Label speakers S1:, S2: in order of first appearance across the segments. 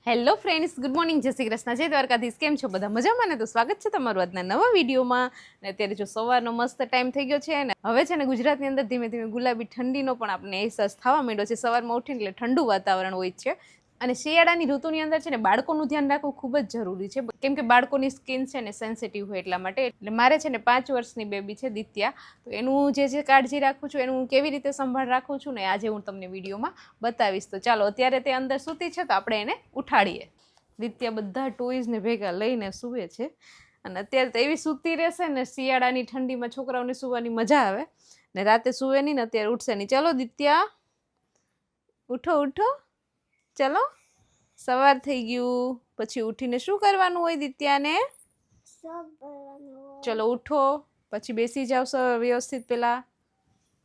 S1: Hello friends, good morning, જય શ્રી કૃષ્ણ, જય દ્વારકાધીશ. કેમ છો બધા? મજામાં ને? તો સ્વાગત છે તમારું આજના નવા વિડીયોમાં. ને અત્યારે જો સવારનો મસ્ત ટાઈમ થઈ ગયો છે ને હવે છે ને ગુજરાતની અંદર ધીમે ધીમે ગુલાબી ઠંડીનો પણ આપણને અહેસાસ થવા માંડ્યો છે. સવારમાં ઉઠીને એટલે ઠંડુ વાતાવરણ હોય છે. અને શિયાળાની ઋતુની અંદર છે ને બાળકોનું ધ્યાન રાખવું ખૂબ જ જરૂરી છે, કેમ કે બાળકોની સ્કિન છે ને સેન્સિટિવ હોય એટલા માટે. એટલે મારે છે ને 5 વર્ષની બેબી છે દિત્યા, તો એનું જે કાળજી રાખું છું, એનું હું કેવી રીતે સંભાળ રાખું છું ને આજે હું તમને વિડીયોમાં બતાવીશ. તો ચાલો, અત્યારે તે અંદર સૂતી છે તો આપણે એને ઉઠાડીએ. દિત્યા બધા ટોયઝને ભેગા લઈને સૂવે છે અને અત્યારે તો એવી સૂતી રહેશે ને, શિયાળાની ઠંડીમાં છોકરાઓને સૂવાની મજા આવે ને. રાતે સૂવે નહીં ને અત્યારે ઉઠશે નહીં. ચાલો દિત્યા, ઉઠો ઉઠો, ચલો સવાર થઈ ગયું. પછી ઉઠીને શું કરવાનું હોય દિત્યાને? ચલો ઉઠો, પછી બેસી જાઓ વ્યવસ્થિત પેલા.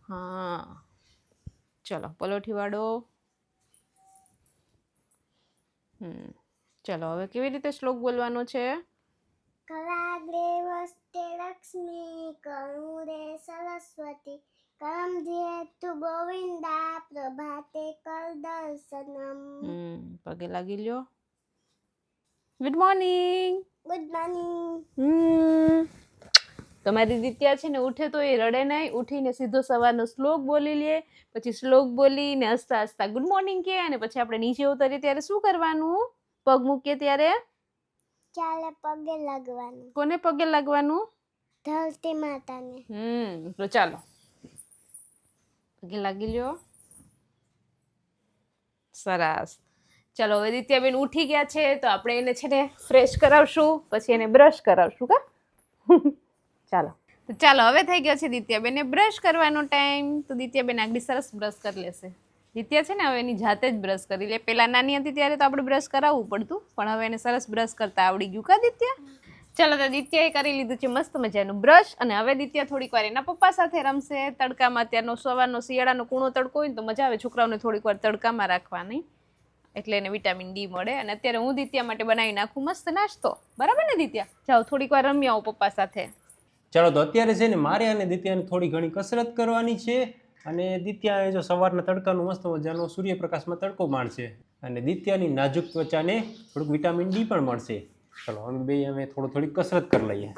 S1: હા ચલો, પલોઠી વાળો. ચલો, હવે કેવી રીતે શ્લોક બોલવાનો છે?
S2: કલાગ્રે વસ્તે લક્ષ્મી કરુરે સરસ્વતી કરમ ધ્યેતુ ગોવિંદા પ્રભાતે કર દર્શનમ.
S1: પગે લાગી લ્યો. Good morning.
S2: Good morning.
S1: તમારી દિત્યા છે ને ઉઠે તો એ રડે નહીં, ઉઠીને સીધો સવારનો શ્લોક બોલી લે. પછી શ્લોક બોલીને હસતા હસતા ગુડ મોર્નિંગ કહે અને પછી આપણે નીચે ઉતરીએ ત્યારે શું કરવાનું? પગ મૂકીએ ત્યારે
S2: ચાલે પગે લાગવાનું.
S1: કોને પગે લાગવાનું?
S2: ધરતી માતાને.
S1: તો ચાલો પગે લાગી લ્યો. સરસ. ચાલો, હવે દિત્યાબેન ઉઠી ગયા છે તો આપણે એને છે ને ફ્રેશ કરાવશું, પછી એને બ્રશ કરાવશું. કા ચાલો, તો ચાલો, હવે થઈ ગયો છે દિત્યાબેનને બ્રશ કરવાનો ટાઈમ. તો દિત્યાબેન આગળ સરસ બ્રશ કરી લેશે. દિત્યા છે ને હવે એની જાતે જ બ્રશ કરી લે. પહેલાં નાની હતી ત્યારે તો આપણે બ્રશ કરાવવું પડતું, પણ હવે એને સરસ બ્રશ કરતા આવડી ગયું. કા દિત્યા? ચાલો, તો દિત્યાએ કરી લીધું છે મસ્ત મજાનું બ્રશ અને હવે દિત્યા થોડીક વાર એના પપ્પા સાથે રમશે તડકામાં. અત્યારનો સવારનો શિયાળાનો કૂણો તડકો હોય ને તો મજા આવે છોકરાઓને થોડીક વાર તડકામાં રાખવાની, એટલે એને વિટામિન ડી મળે. અને અત્યારે હું દિત્યા માટે બનાવી નાખું મસ્ત નાસ્તો. બરાબર ને દિત્યા? જાઓ થોડીક વાર રમી આવો પપ્પા સાથે.
S3: ચાલો, તો અત્યારે છે ને મારે અને દિત્યાને થોડી ઘણી કસરત કરવાની છે. અને દિત્યાએ જો સવારના તડકાનું મસ્ત મજાનો સૂર્યપ્રકાશમાં તડકો માણશે અને દિત્યાની નાજુક ત્વચાને થોડુંક વિટામિન ડી પણ મળશે. ચલો, અમે થોડીક કસરત કરી લઈએ.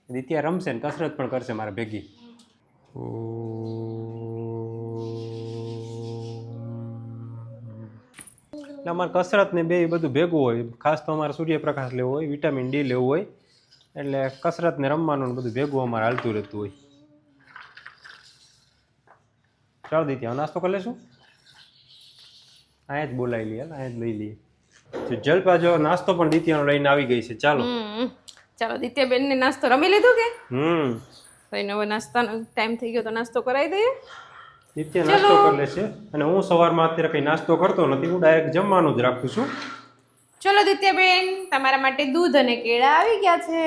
S3: દિત્યા રમશે ને કસરત પણ કરશે મારા ભેગી. અમારે કસરત ને બે બધું ભેગું હોય. ખાસ તો અમારે સૂર્યપ્રકાશ લેવો હોય, વિટામિન ડી લેવું હોય, એટલે કસરત ને રમવાનું બધું ભેગું અમારે હાલતું રહેતું હોય. ચાલો દિત્યા, નાસ્તો કરી લેશું. અહીંયા જ બોલાવી લઈએ, અહીંયા જ લઈ લઈએ. જલપા જો નાસ્તો પણ દિત્યાનો લઈને આવી ગઈ છે. ચાલો
S1: ચાલો, દિત્યાબેન ને નાસ્તો રમી લીધો કે? તો એને હવે નાસ્તાનો ટાઈમ થઈ ગયો તો નાસ્તો કરાવી દઈએ.
S3: દિત્યા નાસ્તો કરી લેશે અને હું સવારમાં અત્યારે કઈ નાસ્તો કરતો નથી, હું ડાયરેક્ટ જમવાનું જ રાખું છું.
S1: ચલો દિત્યાબેન, તમારા માટે દૂધ અને કેળા આવી ગયા છે.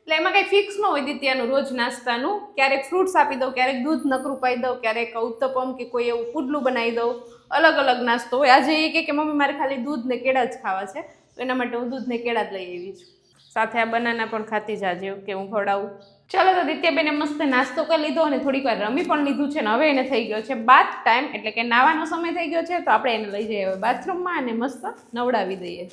S1: એટલે એમાં કઈ ફિક્સ ન હોય દિત્યાનું રોજ નાસ્તાનું. ક્યારેક ફ્રૂટ્સ આપી દઉં, ક્યારેક દૂધ નકરું પાઈ દઉં, ક્યારેક ઉત્તપમ કે કોઈ એવું પુડલું બનાવી દઉં. અલગ અલગ નાસ્તો હોય. આજે એ કે મમ્મી મારે ખાલી દૂધ ને કેળા જ ખાવા છે, તો એના માટે હું દૂધ ને કેળા જ લઈ આવી છું. સાથે આ બનાના પણ ખાતી જાજે કે હું ખવડાવું. ચાલો, તો દિત્યાબેને મસ્ત નાસ્તો કરી લીધો અને થોડીક વાર રમી પણ લીધું છે ને હવે એને થઈ ગયો છે બાથ ટાઈમ, એટલે કે નાવાનો સમય થઈ ગયો છે. તો આપણે એને લઈ જઈએ હવે બાથરૂમમાં અને મસ્ત નવડાવી દઈએ.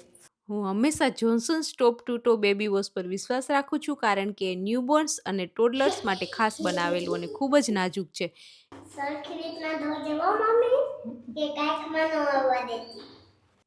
S1: હું હંમેશા જોન્સન્સ ટોપ ટુ ટો બેબી વોશ પર વિશ્વાસ રાખું છું, કારણ કે ન્યૂબોર્ન્સ અને ટોડલર્સ માટે ખાસ બનાવેલું અને ખૂબ જ નાજુક છે.
S2: સરખી રીતના ધોજે હો મમ્મી, કે કાંઈકમાં ન આવવા દેતી.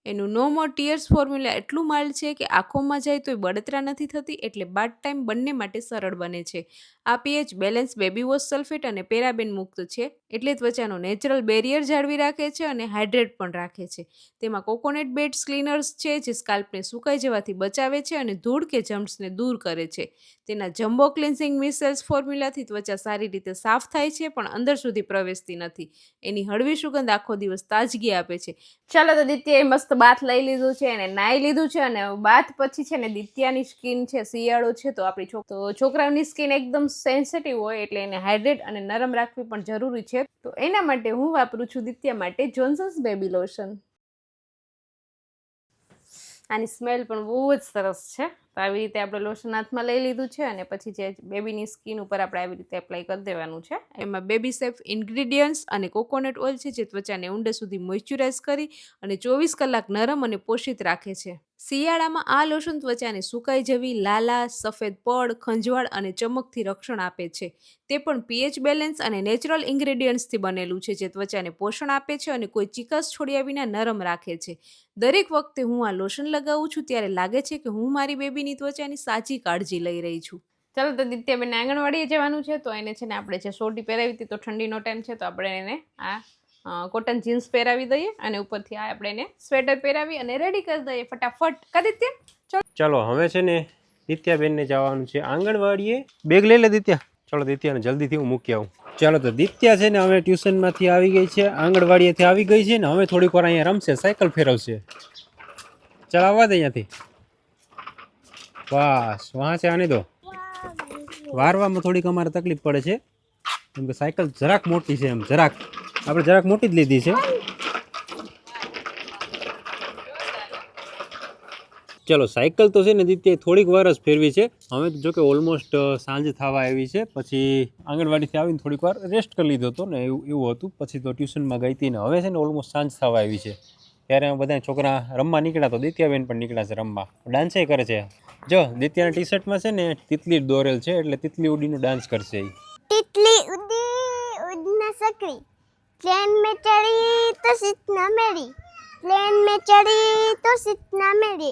S1: એનું નો મોર ટીયર્સ ફોર્મ્યુલા એટલું માઇલ્ડ છે કે આંખોમાં જાય તોય બળતરા નથી થતી, એટલે બાથ ટાઈમ બંને માટે સરળ બને છે. આ pH balance baby wash sulphate અને પેરાબેન મુક્ત છે, એટલે ત્વચાનો નેચરલ બેરિયર જાળવી રાખે છે અને હાઇડ્રેટ પણ રાખે છે. તેમાં કોકોનટ બેડ્સ ક્લીનર્સ છે, જે સ્કાલ્પને સુકાઈ જવાથી બચાવે છે અને ધૂળ કે જમ્પ્સને દૂર કરે છે. તેના જમ્બો ક્લિન્સિંગ મિસેલ્સ ફોર્મ્યુલાથી ત્વચા સારી રીતે સાફ થાય છે, પણ અંદર સુધી પ્રવેશતી નથી. એની હળવી સુગંધ આખો દિવસ તાજગી આપે છે. ચાલો, તો દિત્યાએ મસ્ત બાથ લઈ લીધું છે અને નાહી લીધું છે. અને બાથ પછી છે ને દિત્યાની સ્કિન છે, શિયાળો છે તો આપણી છોકરાઓની સ્કિન એકદમ સેન્સિટિવ હોય, એટલે એને હાઇડ્રેટ અને નરમ રાખવી પણ જરૂરી છે. તો એના માટે હું વાપરું છું દિત્યા માટે જોન્સન્સ બેબી લોશન. આની સ્મેલ પણ બહુ જ સરસ છે, તો આવી રીતે આપણે લોશન હાથમાં લઈ લીધું છે અને પછી જે બેબીની સ્કિન ઉપર આપણે આવી રીતે એપ્લાય કરી દેવાનું છે. એમાં બેબી સેફ ઇન્ગ્રીડિયન્ટ્સ અને કોકોનટ ઓઇલ છે જે ત્વચાને ઊંડે સુધી મોઇશ્ચરાઇઝ કરી અને 24 કલાક નરમ અને પોષિત રાખે છે. શિયાળામાં આ લોશન ત્વચાને સુકાઈ જવી, લાલા, સફેદ પડ, ખંજવાળ અને ચમકથી રક્ષણ આપે છે. તે પણ pH બેલેન્સ અને નેચરલ ઇન્ગ્રેડિયન્ટ્સથી બનેલું છે જે ત્વચાને પોષણ આપે છે અને કોઈ ચીકાશ છોડ્યા વિના નરમ રાખે છે. દરેક વખતે હું આ લોશન લગાવું છું ત્યારે લાગે છે કે હું મારી બેબીની ત્વચાની સાચી કાળજી લઈ રહી છું. ચાલો તો દિત્યાબેનને આંગણવાડીએ જવાનું છે તો એને છે ને આપણે જે સોટી પહેરાવી હતી તો ઠંડીનો ટાઈમ છે તો આપણે એને આ કોટન જીન્સ પહેરાવી દઈએ અને ઉપરથી આ આપણે એને સ્વેટર પહેરાવી અને રેડી કરી દઈએ ફટાફટ. કરી દિત્યા
S3: ચાલો હવે છે ને દિત્યાબેનને જવાનું છે આંગણવાડીએ. બેગ લઈ લે દિત્યા. ચાલો દિત્યાને જલ્દીથી હું મૂકી આવું. ચાલો તો દિત્યા છે ને હવે ટ્યુશનમાંથી આવી ગઈ છે, આંગણવાડીએથી આવી ગઈ છે ને હવે થોડીક વાર અહીંયા રમશે, સાયકલ ફેરવશે. ચાલ આવવા દે અહીંયાથી. બસ વાં છે આને દો. વારવામાં થોડીક અમારે તકલીફ પડે છે કેમ કે સાયકલ જરાક મોટી છે, એમ જરાક આપણે જરાક મોટી જ લીધી છે. ચલો સાયકલ તો છે ને દિત્યાએ થોડીક વાર જ ફેરવી છે. હવે જો કે ઓલમોસ્ટ સાંજ થવા આવી છે. પછી આંગણવાડીથી આવીને થોડીક વાર રેસ્ટ કરી લીધો હતો ને એવું હતું. પછી તો ટ્યુશનમાં ગઈ હતી ને હવે છે ને ઓલમોસ્ટ સાંજ થવા આવી છે. ત્યારે બધા છોકરા રમવા નીકળ્યા તો દિત્યાબેન પણ નીકળ્યા છે રમવા, ડાન્સે કરે છે. જો દિત્યાના ટી શર્ટમાં છે ને તિતલી દોરેલ છે એટલે તિતલી ઉડીનો ડાન્સ કરશે.
S2: तितली उड़ी उड़ना सकरी, प्लेन में चढ़ी तो सीट ना मेरी, प्लेन में चढ़ी तो सीट ना मेरी,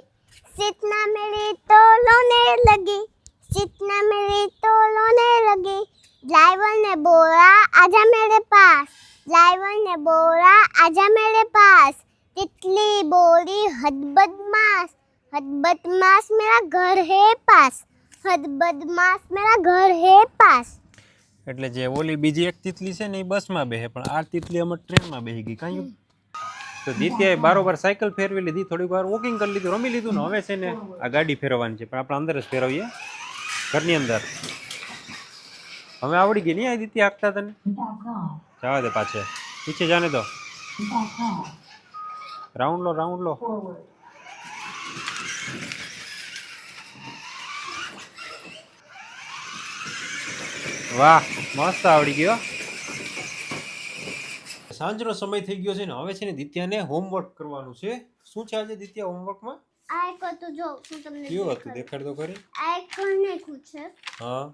S2: सीट ना मेरी तो लोने लगी, सीट ना मेरी तो लोने लगी. ड्राइवर ने बोला आजा मेरे पास, ड्राइवर ने बोला आजा मेरे पास. तितली बोली हद बदमाश, हद बदमाश मेरा घर है पास, हद बदमाश मेरा घर है पास.
S3: એટલે જે ઓલી બીજી એક તિતલી છે ને એ બસમાં બેહે પણ આ તિતલી અમે ટ્રેનમાં બેહી ગઈ. કાંઈ તો દિત્યાએ બારોબાર સાયકલ ફેરવી લીધી, થોડીક વાર વોકિંગ કરી લીધું, રમી લીધું ને હવે છે ને આ ગાડી ફેરવવાની છે પણ આપણે અંદર જ ફેરવીએ ઘરની અંદર. હવે આવડી ગઈ નહીં આ દિત્યા હાંકતા તને? જવા દે પાછે, પીછે જાને દો. રાઉન્ડ લો રાઉન્ડ લો. વાહ મસ્ત આવડી ગયો. સાંજનો સમય થઈ ગયો છે ને હવે છે ને દિત્યાને હોમવર્ક કરવાનું છે. શું છે આજે દિત્યા હોમવર્કમાં?
S2: આ એક તો જો હું તમને
S3: કેવું હતું દેખાડ તો ખરી.
S2: આ એક નાખ્યું છે,
S3: હા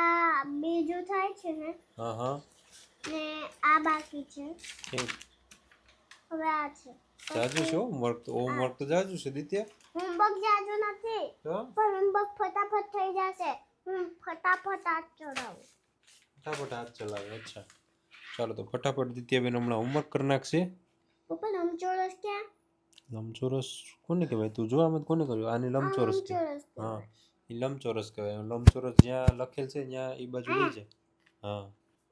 S2: આ બીજું થાય છે ને,
S3: હા હા
S2: ને આ બાકી છે,
S3: કેમ
S2: હવે આ છે.
S3: જાજુ છે હોમવર્ક? તો હોમવર્ક તો જાજુ છે દિત્યા.
S2: હોમવર્ક જાજુ નથી
S3: તો
S2: પણ હોમવર્ક ફટાફટ થઈ જશે. હું ફટાફટ હાથ ચડાવું.
S3: ફટાફટ હાથ ચલાવે. અચ્છા ચાલો તો ફટાફટ દિત્યાબેન હમણાં હોમવર્ક કરી નાખશે.
S2: પણ લંબચોરસ ક્યાં?
S3: લંબચોરસ કોને કહેવાય? તું જોવા મત કોને કહ્યું? આને લંબચોરસ કહેવાય.
S2: લંબચોરસ
S3: હા એ લંબચોરસ કહેવાય. લંબચોરસ જ્યાં લખેલ છે ત્યાં એ બાજુ લઈ જાય. હા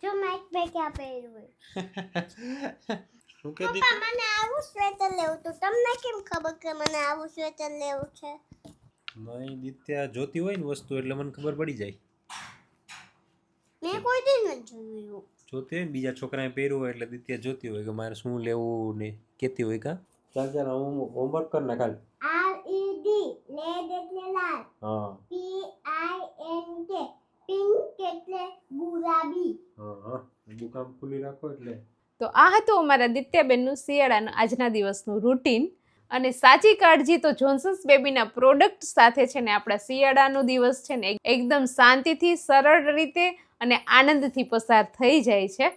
S2: જો માઇક બે ક્યાં પહેર્યું હોય.
S3: શું કે
S2: પપ્પા મને આવું સ્વેટર લેવું તો તમને કેમ ખબર કે મને આવું સ્વેટર લેવું છે?
S3: નહીં દિત્યા જોતી હોય ને વસ્તુ એટલે મને ખબર પડી જાય.
S2: મેં કોઈ દી નથી જોયું.
S3: જોતી હોય ને બીજા છોકરાએ પહેર્યું હોય એટલે દિત્યા જોતી હોય કે મારે શું લેવું ને કહેતી હોય. કા ચાલ ચાલ હું હોમવર્ક કર નાખ હાલ.
S2: RED લેડ એટલે લાલ,
S3: હા
S2: PINK પિંક એટલે ગુલાબી.
S3: હા હા દુકાન ખુલ્લી રાખો એટલે.
S1: તો આ હતું અમારા દિત્યાબેનનું શિયાળાનું આજના દિવસનું રૂટીન. અને સાચી કાળજી તો જોન્સન્સ બેબીના પ્રોડક્ટ સાથે છે ને આપણા શિયાળાનો દિવસ છે ને એકદમ શાંતિથી સરળ રીતે અને આનંદથી પસાર થઈ જાય છે.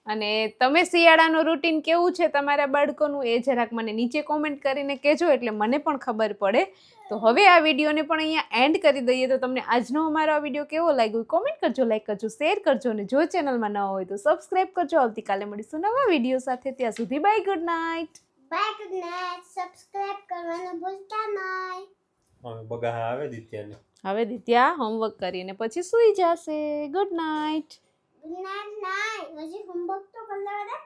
S1: અને તમે શિયાળાનું રૂટીન કેવું છે તમારા બાળકોનું એ જરાક મને નીચે કોમેન્ટ કરીને કહેજો એટલે મને પણ ખબર પડે. તો હવે આ વિડીયોને પણ અહીંયા એન્ડ કરી દઈએ. તો તમને આજનો અમારો આ વિડીયો કેવો લાગ્યો કોમેન્ટ કરજો, લાઈક કરજો, શેર કરજો અને જો ચેનલમાં ન હોય તો સબસ્ક્રાઈબ કરજો. આવતીકાલે મળીશું નવા વિડીયો સાથે. ત્યાં સુધી bye, good night.
S2: Bye, good night. Subscribe કરવાનું ભૂલતા નહીં.
S3: હવે બગા આવે દિત્યાને.
S1: હવે દિત્યા હોમવર્ક કરીને પછી સૂઈ જશે. Good night.
S2: Good night. હજી હોમવર્ક તો કરવા દે.